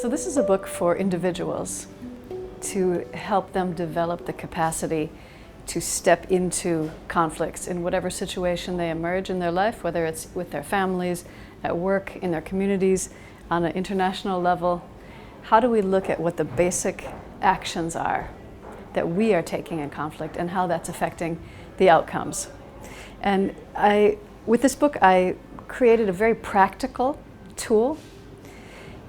So this is a book for individuals to help them develop the capacity to step into conflicts in whatever situation they emerge in their life, whether it's with their families, at work, in their communities, on an international level. How do we look at what the basic actions are that we are taking in conflict and how that's affecting the outcomes? And with this book, I created a very practical tool,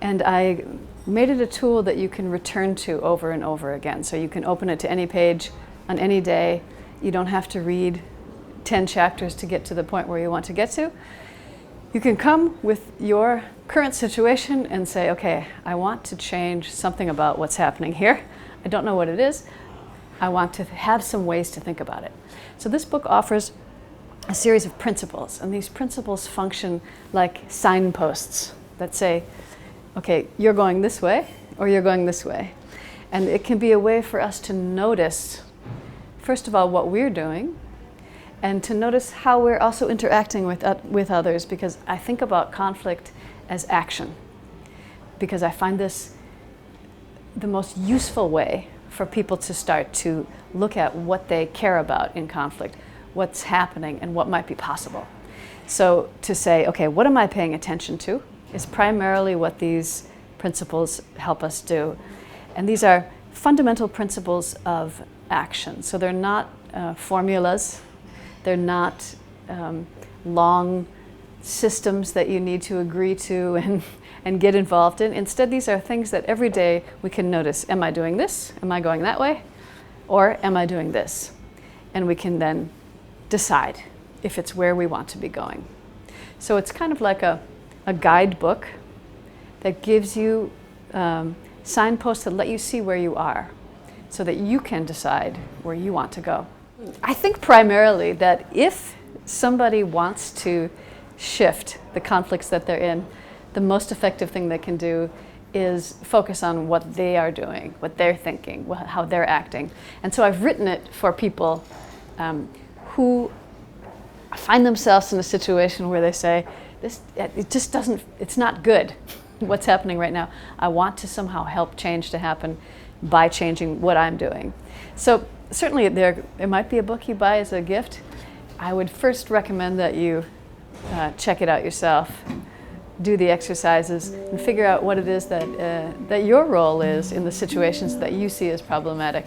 and I made it a tool that you can return to over and over again. So you can open it to any page on any day. You don't have to read 10 chapters to get to the point where you want to get to. You can come with your current situation and say, okay, I want to change something about what's happening here. I don't know what it is. I want to have some ways to think about it. So this book offers a series of principles, and these principles function like signposts that say, okay, you're going this way or you're going this way. And it can be a way for us to notice, first of all, what we're doing, and to notice how we're also interacting with others, because I think about conflict as action, because I find this the most useful way for people to start to look at what they care about in conflict, what's happening, and what might be possible. So to say, okay, what am I paying attention to, is primarily what these principles help us do. And these are fundamental principles of action. So they're not formulas. They're not long systems that you need to agree to and get involved in. Instead, these are things that every day we can notice. Am I doing this? Am I going that way? Or am I doing this? And we can then decide if it's where we want to be going. So it's kind of like a guidebook that gives you signposts that let you see where you are so that you can decide where you want to go. I think primarily that if somebody wants to shift the conflicts that they're in, the most effective thing they can do is focus on what they are doing, what they're thinking, how they're acting. And so I've written it for people who find themselves in a situation where they say, it's not good what's happening right now. I want to somehow help change to happen by changing what I'm doing. So certainly it might be a book you buy as a gift. I would first recommend that you check it out yourself, do the exercises, and figure out what it is that your role is in the situations that you see as problematic.